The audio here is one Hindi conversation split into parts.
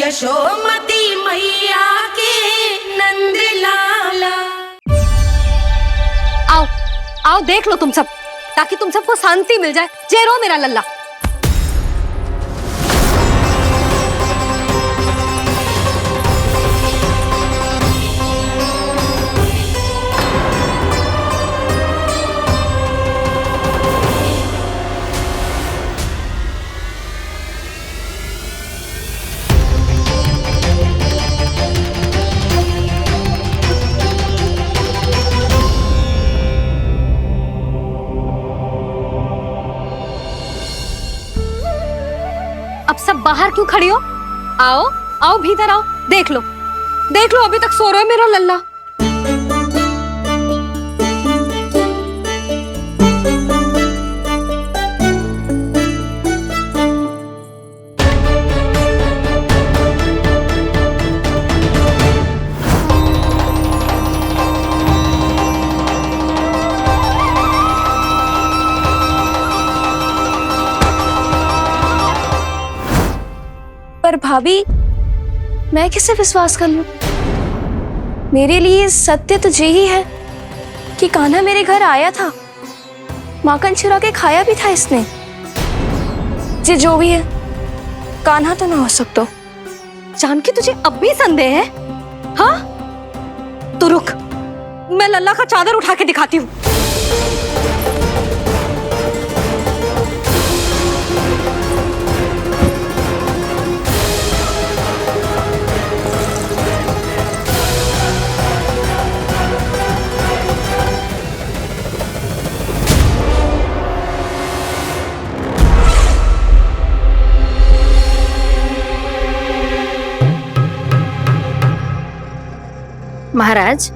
यशोमती मैया के नंद लाला। आओ आओ देख लो तुम सब, ताकि तुम सबको शांति मिल जाए। जय रो मेरा लल्ला। अब सब बाहर क्यों खड़ी हो? आओ आओ भीतर आओ, देख लो अभी तक सो रहा है मेरा लल्ला। पर भाभी, मैं किसे विश्वास कर लूं? मेरे लिए सत्य तो यही है कि कान्हा मेरे घर आया था, माखन चुरा के खाया भी था इसने। जो भी है, कान्हा तो ना हो सकता। जानकी तुझे अब भी संदेह है? हाँ तो रुक, मैं लल्ला का चादर उठा के दिखाती हूँ। महाराज,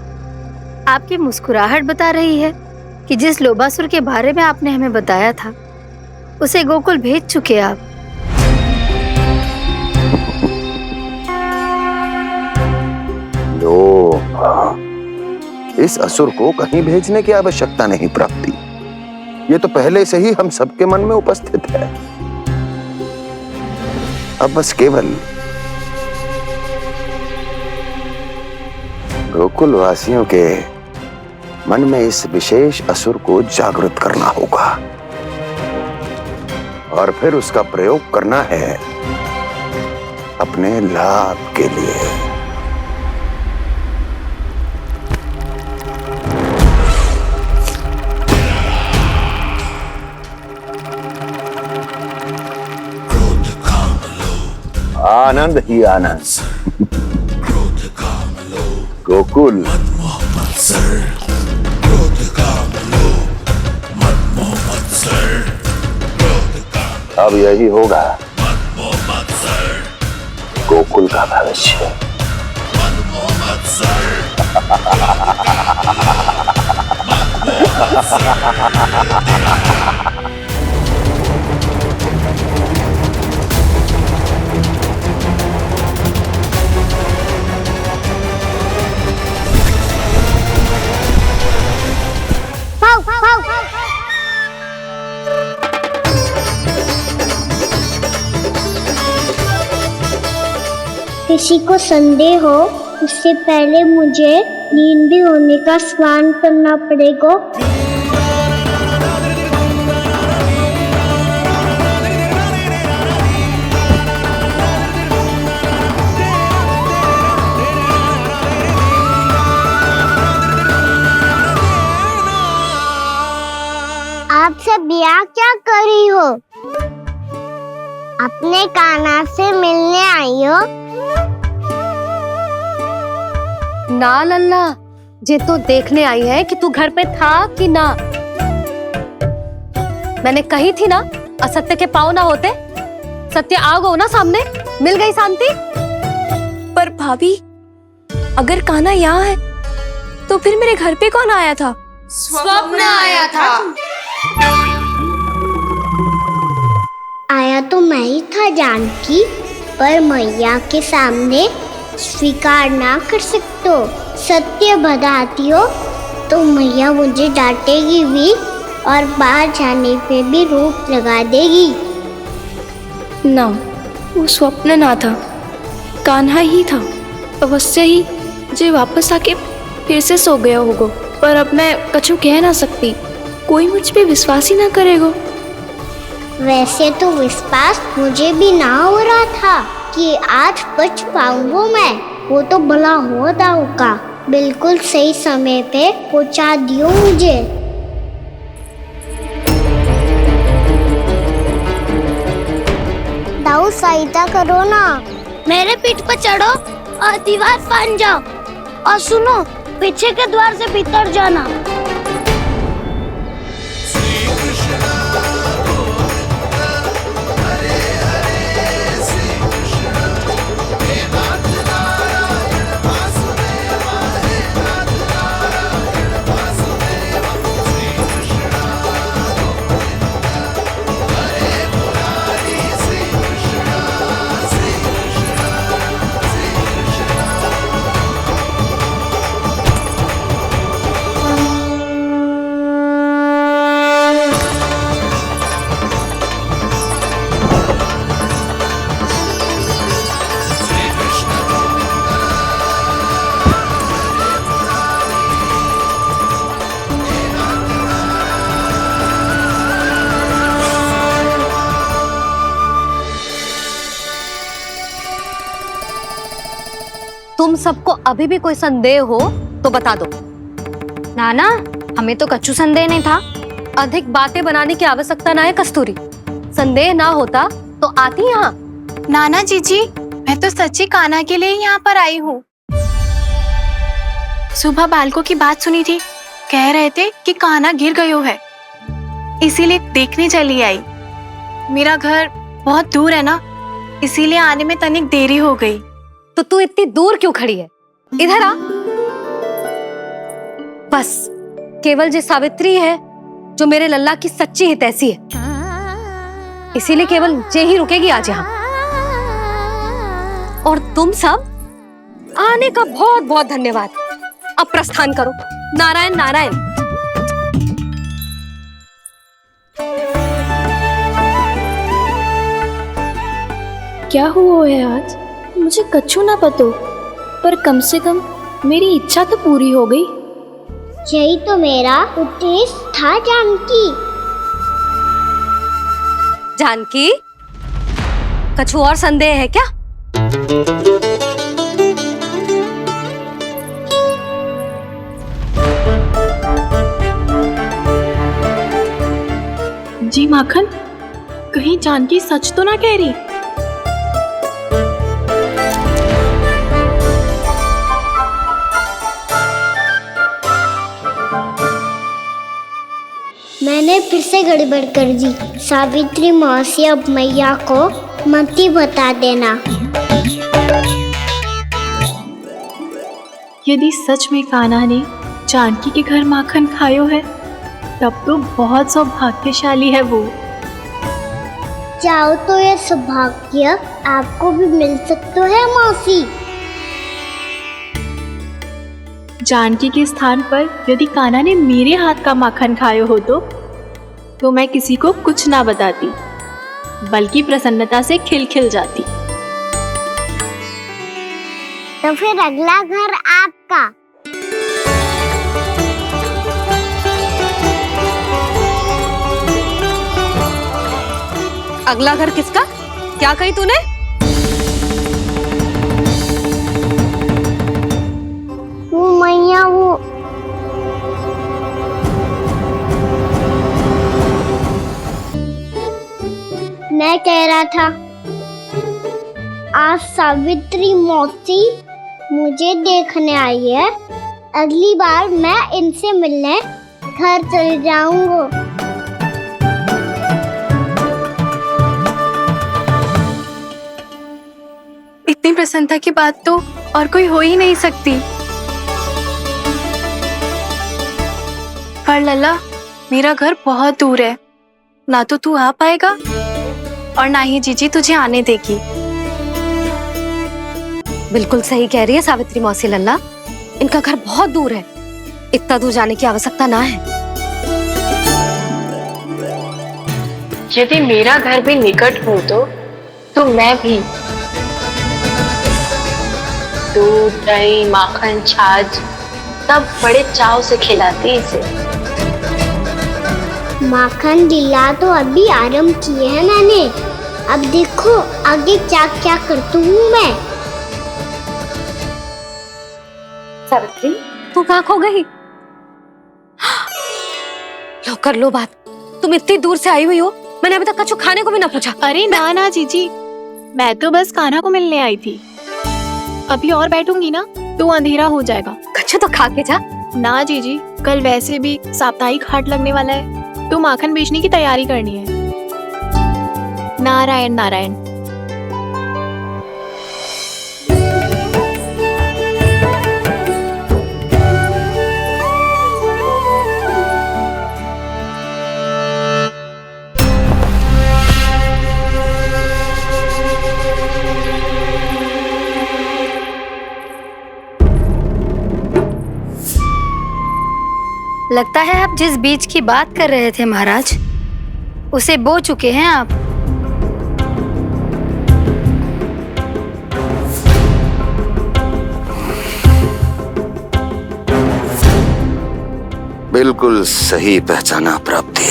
आपकी मुस्कुराहट बता रही है कि जिस लोबासुर के बारे में आपने हमें बताया था उसे गोकुल भेज चुके आप। इस असुर को कहीं भेजने की आवश्यकता नहीं प्राप्ति, ये तो पहले से ही हम सबके मन में उपस्थित है। अब बस केवल गोकुल वासियों के मन में इस विशेष असुर को जागृत करना होगा और फिर उसका प्रयोग करना है अपने लाभ के लिए। आनंद ही आनंद। गोकुल अब यही होगा गोकुल का भविष्य। किसी को संदेह हो उससे पहले मुझे नींद भी होने का स्नान करना पड़ेगा। आप सब यहाँ क्या कर रही हो? अपने कान्हा से मिलने आई हो? ना लल्ला, जे तो देखने आई है कि तू घर पे था कि ना। मैंने कही थी ना, असत्य के पांव ना होते। सत्य आ गो ना सामने, मिल गई शांति। पर भाभी, अगर कान्हा यहाँ है तो फिर मेरे घर पे कौन आया था? स्वप्न आया था। आया तो मैं ही था जानकी, पर मैया के सामने स्वीकार ना कर सकते हो। सत्य बताती हो तो मैया मुझे डांटेगी भी और बाहर जाने पे भी रोक लगा देगी। ना, वो स्वप्न ना था, कान्हा ही था। अवश्य ही जे वापस आके फिर से सो गया होगा, पर अब मैं कछु कह ना सकती। कोई मुझ पे विश्वास ही ना करेगा। वैसे तो विश्वास मुझे भी ना हो रहा था कि आज बच पाऊंगा मैं। वो तो भला हो दाऊ का बिल्कुल सही समय पे पहुंचा दियो मुझे। दाऊ सहायता करो ना। मेरे पीठ पर चढ़ो और दीवार फान जाओ, और सुनो, पीछे के द्वार से भीतर जाना। तुम सबको अभी भी कोई संदेह हो तो बता दो। नाना, हमें तो कच्चू संदेह नहीं था। अधिक बातें बनाने की आवश्यकता ना है कस्तूरी। संदेह ना होता तो आती यहाँ। नाना जीजी, मैं तो सच्ची कान्हा के लिए यहाँ पर आई हूँ। सुबह बालकों की बात सुनी थी, कह रहे थे कि कान्हा गिर गयो है, इसीलिए देखने चली आई। मेरा घर बहुत दूर है ना, इसीलिए आने में तनिक देरी हो गई। तो तू इतनी दूर क्यों खड़ी है? इधर आ। बस केवल जे सावित्री है जो मेरे लल्ला की सच्ची हितैषी है, इसीलिए केवल जे ही रुकेगी आज यहाँ। और तुम सब आने का बहुत बहुत धन्यवाद। अब प्रस्थान करो। नारायण नारायण। क्या हुआ है आज? मुझे कछु ना पतो, पर कम से कम मेरी इच्छा तो पूरी हो गई। यही तो मेरा उद्देश्य था जानकी। जानकी, कछु और संदेह है क्या? जी माखन, कहीं जानकी सच तो ना कह रही? मैंने फिर से गड़बड़ कर दी। सावित्री मौसी अब मैया को मत ही बता देना। यदि सच में कान्हा ने जानकी के घर माखन खायो है, तब तो बहुत सौभाग्यशाली है वो। चाहो तो ये सौभाग्य आपको भी मिल सकता है मौसी। जानकी के स्थान पर यदि कान्हा ने मेरे हाथ का माखन खायो हो तो मैं किसी को कुछ ना बताती, बल्कि प्रसन्नता से खिलखिल जाती। तो फिर अगला घर आपका। अगला घर किसका? क्या कही तूने? वो मैया, वो मैं कह रहा था, आज सावित्री मौसी मुझे देखने आई है। अगली बार मैं इनसे मिलने घर चले जाऊंगा। इतनी प्रसन्नता की बात तो और कोई हो ही नहीं सकती। पर लल्ला, मेरा घर बहुत दूर है, ना तो तू आ पाएगा और ना ही जीजी तुझे आने देगी। बिल्कुल सही कह रही है सावित्री मौसी लल्ला, इनका घर बहुत दूर है, इतना दूर जाने की आवश्यकता ना है। यदि मेरा घर भी निकट हो तो मैं भी दूध, दही, माखन, छाछ सब बड़े चाव से खिलाती इसे। माखन दिला तो अभी आरंभ किए हैं मैंने, अब देखो आगे क्या क्या करती हूँ मैं। सावित्री, तू कहाँ खो गई? लो कर लो बात, तुम इतनी दूर से आई हुई हो, मैंने अभी तक कछु खाने को भी ना पूछा। अरे ना ना जीजी, मैं तो बस कान्हा को मिलने आई थी। अभी और बैठूंगी ना तो अंधेरा हो जाएगा। कछु तो खा के जा। ना जीजी, कल वैसे भी साप्ताहिक हाट लगने वाला है तो माखन बेचने की तैयारी करनी है। नारायण नारायण। लगता है आप जिस बीज की बात कर रहे थे महाराज, उसे बो चुके हैं आप। बिल्कुल सही पहचाना प्राप्ति।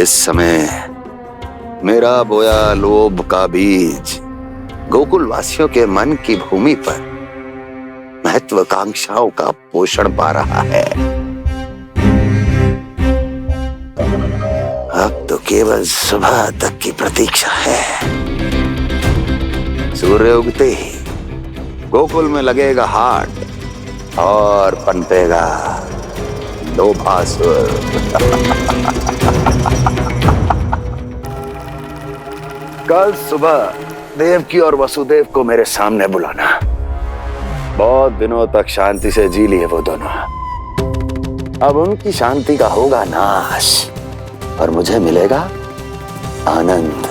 इस समय मेरा बोया लोभ का बीज गोकुल वासियों के मन की भूमि पर महत्वाकांक्षाओं का पोषण पा रहा है। अब तो केवल सुबह तक की प्रतीक्षा है। सूर्य उगते ही गोकुल में लगेगा हाट और पनपेगा लोभासुर। कल सुबह देवकी और वसुदेव को मेरे सामने बुलाना। बहुत दिनों तक शांति से जी लिए वो दोनों, अब उनकी शांति का होगा नाश और मुझे मिलेगा आनंद,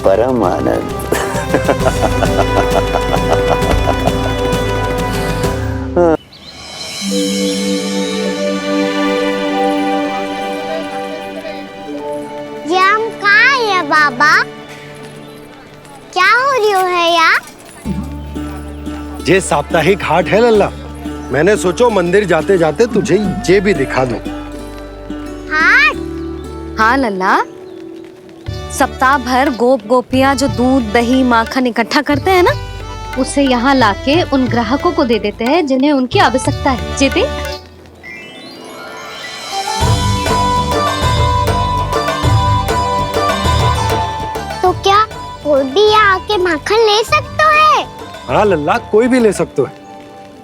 परम आनंद। ये हम कहाँ है बाबा? क्या हो रही है यार? ये साप्ताहिक हाट है लल्ला। मैंने सोचो मंदिर जाते जाते तुझे ये भी दिखा दूं। हाट? हाँ लल्ला, सप्ताह भर गोप गोपियां जो दूध, दही, माखन इकट्ठा करते हैं ना, उसे यहाँ लाके उन ग्राहकों को दे देते हैं जिन्हें उनकी आवश्यकता है। जीती? तो क्या कोई भी यहाँ आके माखन ले सकता है? हाँ लल्ला, कोई भी ले सकते हो,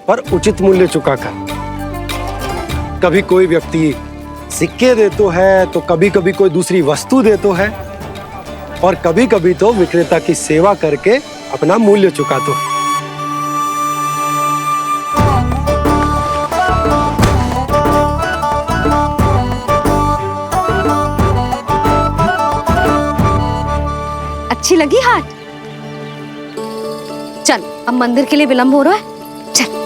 पर उचित मूल्य चुकाकर। कभी कोई व्यक्ति सिक्के देतो है तो कभी कभी कोई दूसरी वस्तु देतो है और कभी कभी तो विक्रेता की सेवा करके अपना मूल्य चुकातो है। अच्छी लगी हाट? चल, अब मंदिर के लिए विलंब हो रहा है, चल।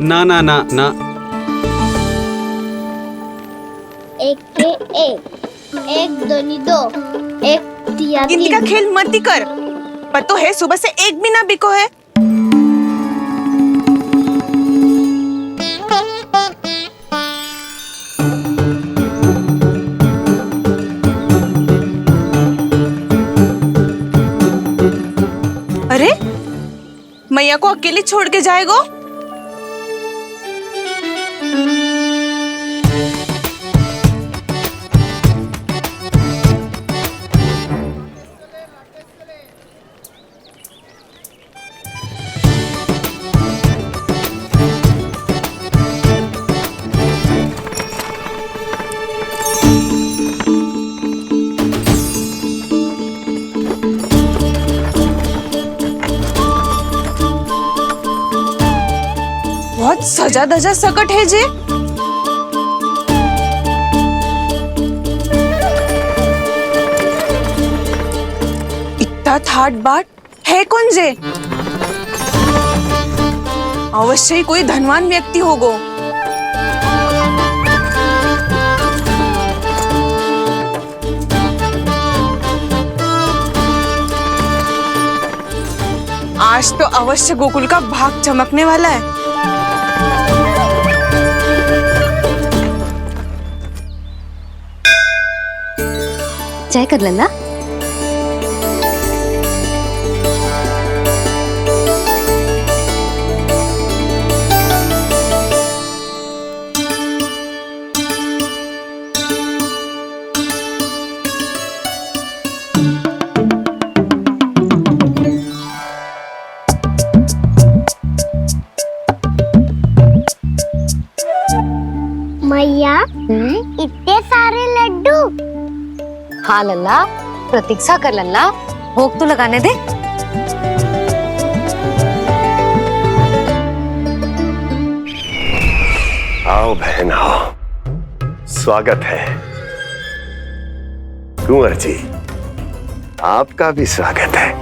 ना ना ना ना, एक के एक दोनी दो, एक दिया गिनती का खेल मत ही कर। पतो है सुबह से एक भी ना बिको है। अरे मैया को अकेले छोड़ के जाएगो? बहुत सजा धजा सकट है जे। एवढा थाटबाट है कौन जे? अवश्य ही कोई धनवान व्यक्ति होगो। आज तो अवश्य गोकुल का भाग चमकने वाला है। चाय कर लल्ला। मैया इतने सारे लड्डू। हाँ लल्ला, प्रतीक्षा कर लल्ला, भोग तो लगाने दे। आओ बहन आओ, स्वागत है। कुंवर जी, आपका भी स्वागत है।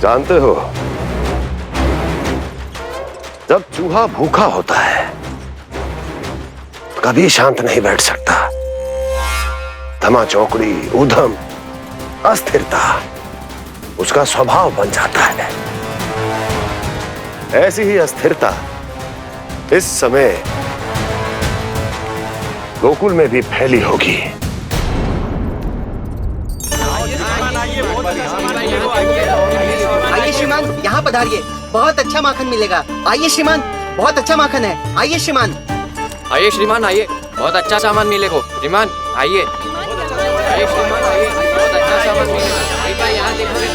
जानते हो, जब चूहा भूखा होता है कभी शांत नहीं बैठ सकता। धमा चौकड़ी, उधम, अस्थिरता उसका स्वभाव बन जाता है। ऐसी ही अस्थिरता इस समय गोकुल में भी फैली होगी। आइए श्रीमान, यहाँ पधारिए, बहुत अच्छा माखन मिलेगा। आइए श्रीमान, बहुत अच्छा माखन है। आइए श्रीमान। आइए श्रीमान, आइए, बहुत अच्छा सामान मिलेगा। श्रीमान आइए, आइए श्रीमान, आइए, बहुत अच्छा सामान मिलेगा। एक बार यहाँ देखोगे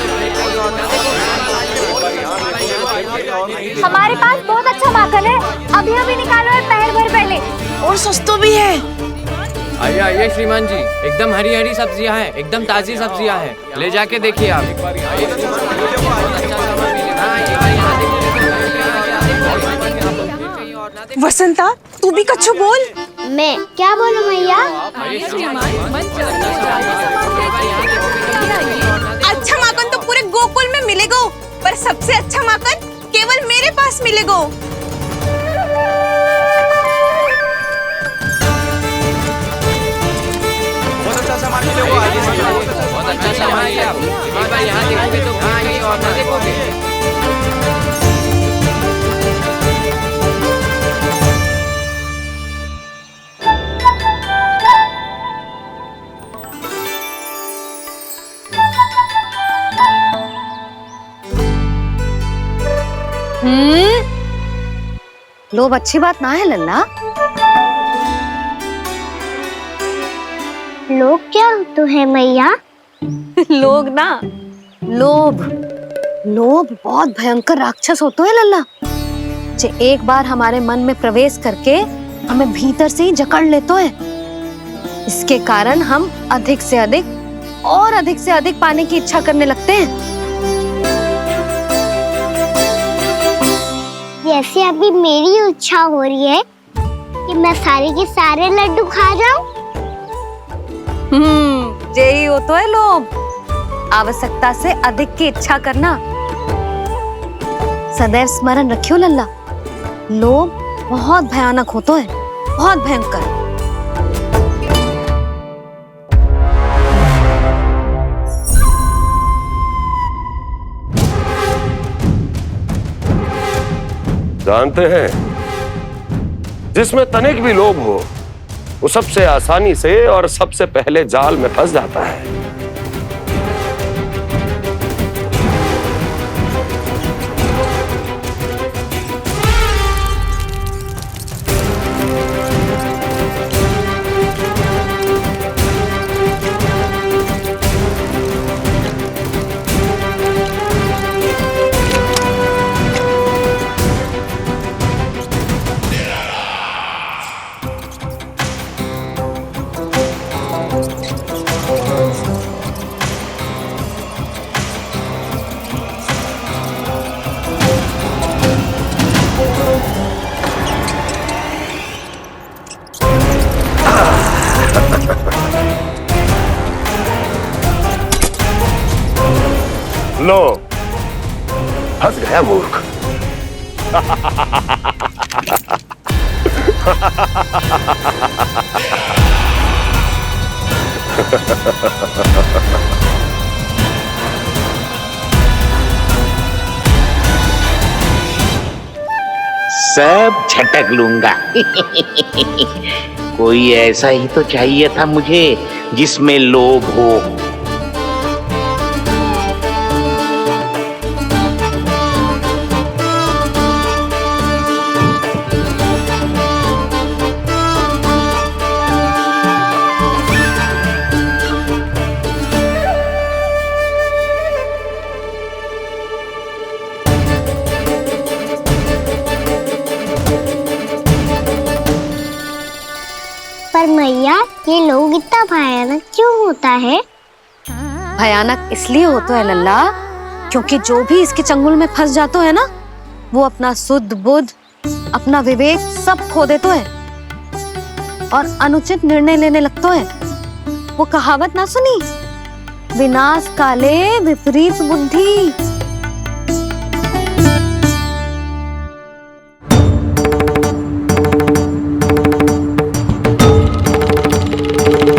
तो हमारे पास बहुत अच्छा माखन है, अभी अभी निकालो है, पहर भर पहले। और सस्तो भी है। आइए आइए श्रीमान जी, एकदम हरी हरी सब्जियां हैं, एकदम ताजी सब्जियां हैं, ले जाके देखिए आप। वसंता, तू भी कछु बोल। मैं क्या बोलूं मैया? अच्छा माखन तो पूरे गोकुल में मिलेगा, पर सबसे अच्छा माखन केवल मेरे पास मिलेगा। बहुत अच्छा सामान है आप। एक बार यहाँ देखोगे तो कहीं और ना देखोगे। लोभ अच्छी बात ना है लल्ला। लोग क्या तो है मैया? लोग ना, लोभ। लोभ बहुत भयंकर राक्षस होता है लल्ला, जो एक बार हमारे मन में प्रवेश करके हमें भीतर से ही जकड़ लेते हैं। इसके कारण हम अधिक से अधिक और अधिक से अधिक पाने की इच्छा करने लगते हैं। जैसे अभी मेरी इच्छा हो रही है कि मैं सारे के सारे लड्डू खा जाऊं। यही होता है लोभ, आवश्यकता से अधिक की इच्छा करना। सदैव स्मरण रखियो लल्ला, लोभ बहुत भयानक होता है, बहुत भयंकर। जानते हैं, जिसमें तनिक भी लोभ हो वो सबसे आसानी से और सबसे पहले जाल में फंस जाता है। लो, फंस गया मूर्ख। सब झटक लूंगा। कोई ऐसा ही तो चाहिए था मुझे जिसमें लोभ हो। पर मैया ये लोग इतना भयानक क्यों होता है? भयानक इसलिए होता है लल्ला, क्योंकि जो भी इसके चंगुल में फंस जाता है ना, वो अपना शुद्ध बुद्ध, अपना विवेक सब खो देता है और अनुचित निर्णय लेने लगता है। वो कहावत ना सुनी, विनाश काले विपरीत बुद्धि।